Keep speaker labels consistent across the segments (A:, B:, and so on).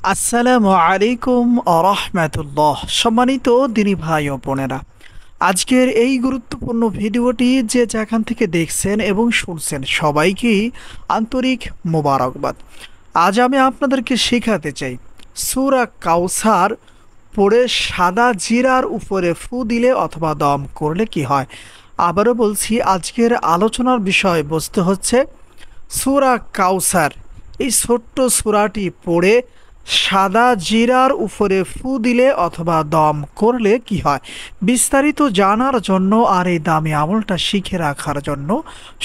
A: আসসালামু আলাইকুম আরহামাতুল্লাহ। সম্মানিত দিনী ভাই ও বোনেরা, আজকের এই গুরুত্বপূর্ণ ভিডিওটি যে যেখান থেকে দেখছেন এবং শুনছেন সবাইকেই আন্তরিক মোবারকবাদ। আজ আমি আপনাদেরকে শেখাতে চাই সূরা কাউসার পড়ে সাদা জিরার উপরে ফু দিলে অথবা দম করলে কি হয়। আবারও বলছি, আজকের আলোচনার বিষয়বস্তু হচ্ছে সূরা কাউসার। এই ছোট্ট সূরাটি পড়ে সাদা জিরার উপরে ফু দিলে অথবা দম করলে কি হয়। বিস্তারিত জানার জন্য আর এই দামি আমলটা শিখে রাখার জন্য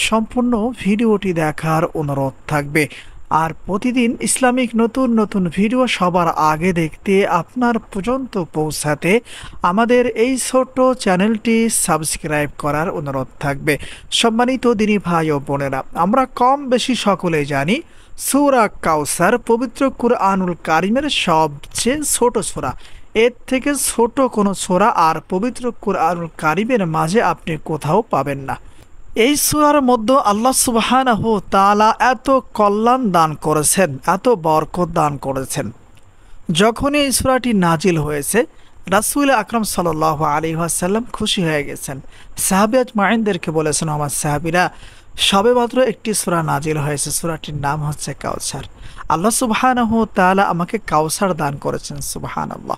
A: সম্পূর্ণ ভিডিওটি দেখার অনুরোধ থাকবে। আর প্রতিদিন ইসলামিক নতুন নতুন ভিডিও সবার আগে দেখতে আপনার পর্যন্ত পৌঁছাতে আমাদের এই ছোট্ট চ্যানেলটি সাবস্ক্রাইব করার অনুরোধ থাকবে। সম্মানিত দিনী ভাই ও বোনেরা, আমরা কম বেশি সকলেই জানি সূরা কাউসার পবিত্র কুরআনুল কারিমের সবচেয়ে ছোট সূরা। এর থেকে ছোট কোনো সূরা আর পবিত্র কুরআনুল কারিমের মাঝে আপনি কোথাও পাবেন না। এই সূরার মধ্যে আল্লাহ সুবহানাহু ওয়া তাআলা এত কল্যাণ দান করেছেন, এত বরকত দান করেছেন। যখনই এই সূরাটি নাজিল হয়েছে, রাসূল আকরাম সাল্লাল্লাহু আলাইহি ওয়াসাল্লাম খুশি হয়ে গেছেন। সাহাবী আজমাইনদেরকে বলেছেন, আমার সাহাবীরা, সবেমাত্র একটি সূরা নাজিল হয়েছে, সূরাটির নাম হচ্ছে কাউসার। আল্লাহ সুবহানাহু ওয়া তাআলা আমাকে কাউসার দান করেছেন। সুবহানাল্লাহ।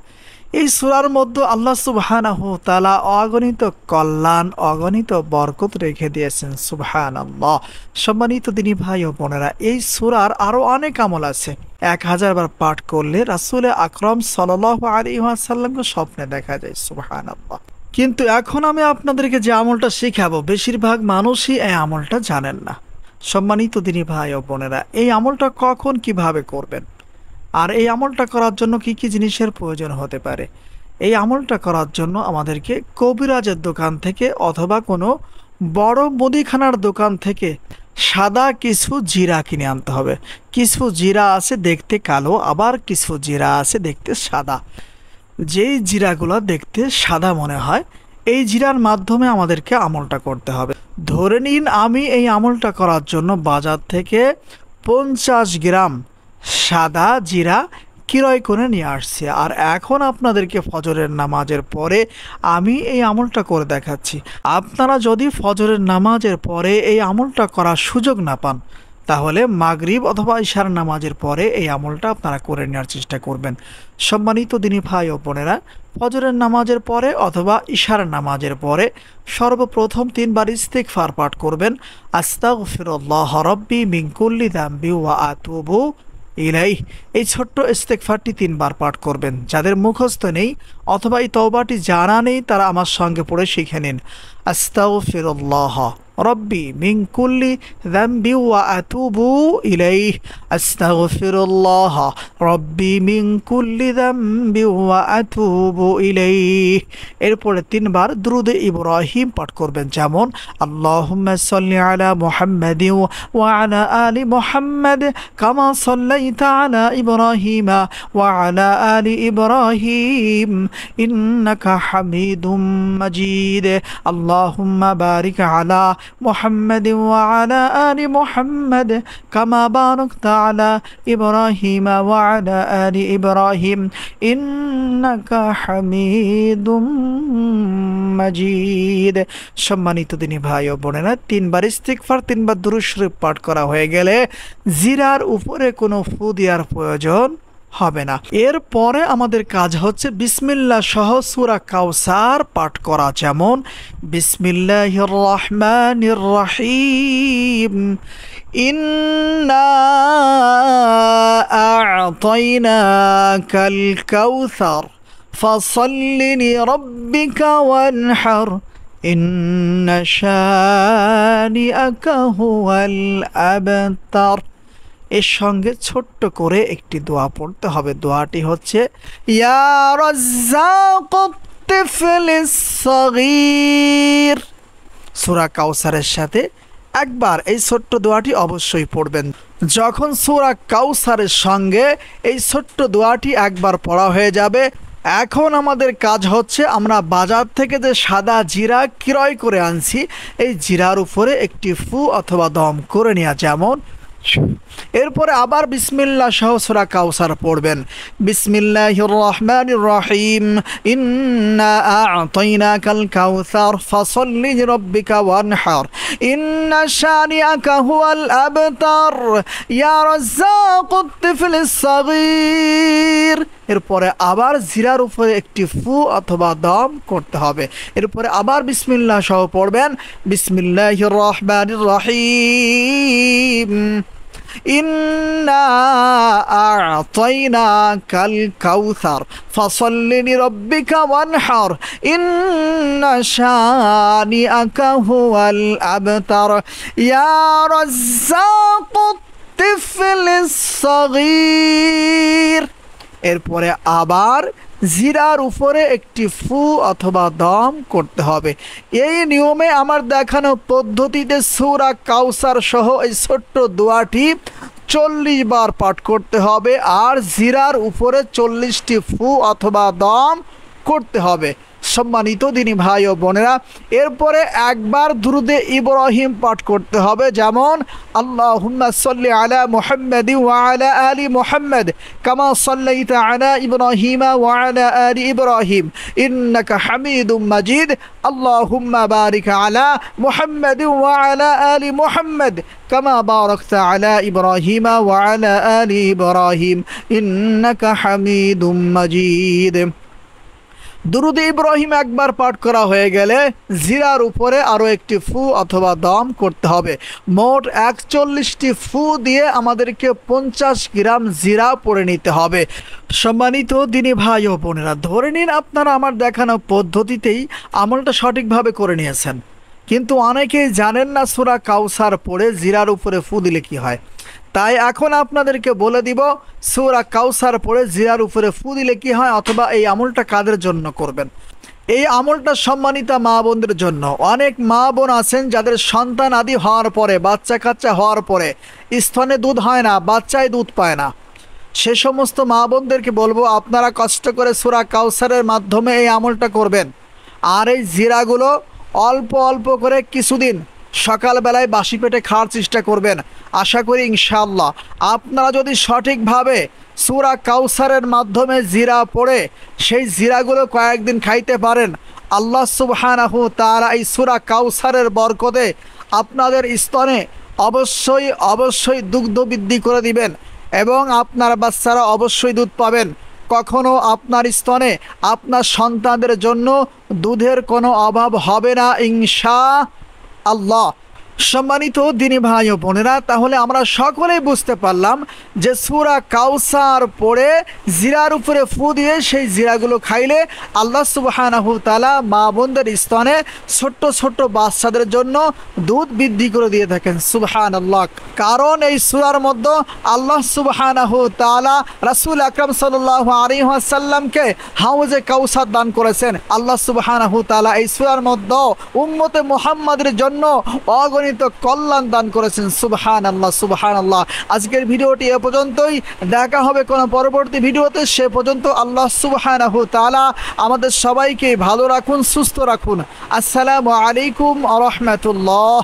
A: এই সূরার মধ্যে আল্লাহ সুবহানাহু ওয়া তাআলা অগণিত কল্যাণ, অগণিত বরকত রেখে দিয়েছেন। সুবহানাল্লাহ। সম্মানিত দিনী ভাই ও বোনেরা, এই সূরার আরো অনেক আমল আছে। 1000 বার পাঠ করলে রাসূল আকরাম সাল্লাল্লাহু আলাইহি ওয়াসাল্লামকে স্বপ্নে দেখা যায়। সুবহানাল্লাহ। কিন্তু এখন আমি আপনাদেরকে যে আমলটা শেখাবো, বেশিরভাগ মানুষই এই আমলটা জানেন না। সম্মানিত দিনী ভাই ও বোনেরা, এই আমলটা কখন কিভাবে করবেন আর এই আমলটা করার জন্য কি কি জিনিসের প্রয়োজন হতে পারে। এই আমলটা করার জন্য আমাদেরকে কবিরাজের দোকান থেকে অথবা কোনো বড় মুদিখানার দোকান থেকে সাদা কিছু জিরা কিনে আনতে হবে। কিছু জিরা আছে দেখতে কালো, আবার কিছু জিরা আছে দেখতে সাদা। যেই জিরাগুলো দেখতে সাদা মনে হয়, এই জিরার মাধ্যমে আমাদেরকে আমলটা করতে হবে। ধরে নিন আমি এই আমলটা করার জন্য বাজার থেকে 50 গ্রাম সাদা জিরা ক্রয় করে নিয়ে আসছি। আর এখন আপনাদেরকে ফজরের নামাজের পরে আমি এই আমলটা করে দেখাচ্ছি। আপনারা যদি ফজরের নামাজের পরে এই আমলটা করার সুযোগ না পান, তাহলে মাগরিব অথবা ইশার নামাজের পরে এই আমলটা আপনারা করে নেওয়ার চেষ্টা করবেন। সম্মানিত দিনী ভাই ও বোনেরা, ফজরের নামাজের পরে অথবা ইশার নামাজের পরে সর্বপ্রথম 3 বার ইস্তিগফার পাঠ করবেন। আস্তাগফিরুল্লাহ রাব্বি মিন কুল্লি যামবি ওয়া আতুবু ইলাইহি। এই ছোট্ট ইস্তিগফারটি 3 বার পাঠ করবেন। যাদের মুখস্থ নেই অথবা এই তওবাটি জানা নেই, তারা আমার সঙ্গে পড়ে শিখে নিন। আস্তাগফিরুল্লাহ রাব্বি মিন কুল্লি যামবি ওয়া আতুবু ইলাইহি। আস্তাগফিরুল্লাহ রাব্বি মিন কুল্লি যামবি ওয়া আতুবু ইলাইহি। এরপরে 3 বার দুরূদে ইব্রাহিম পাঠ করবেন, যেমন আল্লাহুম্মা সাল্লি আলা মুহাম্মাদিন ওয়া আলা আলি মুহাম্মাদ কামা সাল্লাইতা আলা ইব্রাহিমা ওয়া আলা আলি ইব্রাহিম ইন্নাকা হামিদুম মাজিদ। আল্লাহুম্মা বারিক আলা মুহাম্মাদ ওয়া আলা আলি মুহাম্মাদ কামা বারাকতা আলা ইব্রাহিম ওয়া আলা আলি ইব্রাহিম ইন্নাকা হামিদুম মাজিদ। সম্মানিত দিনী ভাই ও বোনেরা, 3 বার ইস্তিগফার, 3 বার দুরূদ শরীফ পাঠ করা হয়ে গেলে জিরার উপরে কোনো ফু দেওয়ার প্রয়োজন হবে না। এরপরে আমাদের কাজ হচ্ছে বিসমিল্লাহ সহ সূরা কাউসার পাঠ করা, যেমন বিসমিল্লাহির রহমানির রহিম ইন্না আ'তাইনাকাল কাউসার ফাসাল্লি লিরাব্বিকা ওয়ানহার ইন্না শানিআকা হুয়াল আবতার। এর সঙ্গে ছোট্ট করে একটি দোয়া পড়তে হবে। দোয়াটি হচ্ছে ইয়া রাজ্জাকুত তিফলিস সাগীর। সূরা কাউসারের সাথে একবার এই ছোট্ট দোয়াটি অবশ্যই পড়বেন। যখন সূরা কাউসারের সঙ্গে এই ছোট্ট দোয়াটি একবার পড়া হয়ে যাবে, এখন আমাদের কাজ হচ্ছে আমরা বাজার থেকে যে সাদা জিরা ক্রয় করে আনছি, এই জিরার উপরে একটি ফু অথবা দম করে নেওয়া, যেমন এরপরে আবার বিসমিল্লাহ সহ সূরা কাউসার পড়বেন। বিসমিল্লাহির রহমানির রহিম, ইন্না আ'তাইনাকাল কাউসার ফাসাল্লি লিরাব্বিকা ওয়ানহার, ইন্না শানিআকা হুয়াল আবতার, ইয়া রাজ্জাকুত তিফলিস সাগীর। এরপরে আবার জিরার উপরে একটি ফু অথবা দম করতে হবে। এরপরে আবার বিসমিল্লাহ সহ পড়বেন। বিসমিল্লাহির রহমানির রহিম, ইন্না আ'তাইনাকাল কাউসার ফাসাল্লি লিরাব্বিকা ওয়ানহার, ইন্না শানিআকা হুয়াল আবতার, ইয়া রাজ্জাকুত তিফলিস সাগীর। এরপরে আবার জিরার উপরে একটি ফু অথবা দম করতে হবে। এই নিয়মে আমার দেখানো পদ্ধতিতে সূরা কাউসার সহ এই ছোট্ট দোয়াটি 40 বার পাঠ করতে হবে, আর জিরার উপরে 40টি ফু অথবা দম করতে হবে। সম্মানিত দিনী ভাই ও বোনেরা, এরপরে একবার দুরুদে ইব্রাহিম পাঠ করতে হবে, যেমন আল্লাহুম্মা সাল্লি আলা মুহাম্মাদি ওয়া আলা আলি মুহাম্মাদ কামা সাল্লাইতা আলা ইব্রাহিম ওয়া আলা আলি ইব্রাহিম ইন্নাকা হামিদুম মাজিদ, আল্লাহুম্মা বারিক আলা মুহাম্মাদি ওয়া আলা আলি মুহাম্মাদ কামা বারাকতা আলা ইব্রাহিম ওয়া আলা আলি ইব্রাহিম ইন্নাকা হামিদুম মাজিদ। দুরুদ ইব্রাহিম একবার পাঠ করা হয়ে গেলে জিরার উপরে আরও একটি ফু অথবা দম করতে হবে। মোট 41টি ফু দিয়ে আমাদেরকে 50 গ্রাম জিরা পড়ে নিতে হবে। সম্মানিত দিনী ভাই ও বোনেরা, ধরে নিন আপনারা আমার দেখানো পদ্ধতিতেই আমলটা সঠিকভাবে করে নিয়েছেন, কিন্তু অনেকেই জানেন না সূরা কাউসার পড়ে জিরার উপরে ফু দিলে কি হয়। তাই এখন আপনাদেরকে বলে দিব সূরা কাউসার পড়ে জিরার উপরে ফু দিলে কি হয়, অথবা এই আমলটা কাদের জন্য করবেন। এই আমলটা সম্মানিতা মা বোনদের জন্য। অনেক মা বোন আছেন যাদের সন্তান আদি হওয়ার পরে, বাচ্চা কাচ্চা হওয়ার পরে স্তনে দুধ হয় না, বাচ্চায় দুধ পায় না। সে সমস্ত মা বোনদেরকে বলবো আপনারা কষ্ট করে সূরা কাউসারের মাধ্যমে এই আমলটা করবেন। আর এই জিরাগুলো অল্প অল্প করে কিছুদিন সকালবেলায় বাসি পেটে খাওয়ার চেষ্টা করবেন। আশা করি ইনশাআল্লাহ আপনারা যদি সঠিকভাবে সূরা কাউসারের মাধ্যমে জিরা পড়ে সেই জিরাগুলো কয়েকদিন খাইতে পারেন, আল্লাহ সুবহানাহু তাআলা এই সূরা কাউসারের বরকতে আপনাদের স্তনে অবশ্যই অবশ্যই দুগ্ধ বৃদ্ধি করে দিবেন এবং আপনার বাচ্চারা অবশ্যই দুধ পাবেন। কখনো আপনার স্তনে আপনার সন্তানদের জন্য দুধের কোনো অভাব হবে না ইনশাআল্লাহ। সম্মানিত দিনী ভাই ও বোনেরা, তাহলে আমরা সকলেই বুঝতে পারলাম যে সূরা কাউসার পড়ে জিরার উপরে ফু দিয়ে সেই জিরাগুলো খাইলে আল্লাহ সুবহানাহু তাআলা মা বোনদের স্তনে ছোট্ট ছোট্ট বাচ্চাদের জন্য দুধ বৃদ্ধি করে দিয়ে থাকেন। সুবহানাল্লাহ। কারণ এই সূরার মধ্যে আল্লাহ সুবহানাহু তাআলা রাসূল আকরাম সাল্লাল্লাহু আলাইহি ওয়াসাল্লামকে হাউজে কাউসার দান করেছেন। আল্লাহ সুবহানাহু তাআলা এই সূরার মধ্যে উম্মতে মুহাম্মাদের জন্য অগণিত কল্যাণ দান করেছেন। সুবহানাল্লাহ সুবহানাল্লাহ। আজকের ভিডিওটি এ পর্যন্তই, দেখা হবে কোনো পরবর্তী ভিডিওতে। সে পর্যন্ত আল্লাহ সুবহানাহু তাআলা আমাদের সবাইকে ভালো রাখুন, সুস্থ রাখুন। আসসালামু আলাইকুম ওয়া রাহমাতুল্লাহ।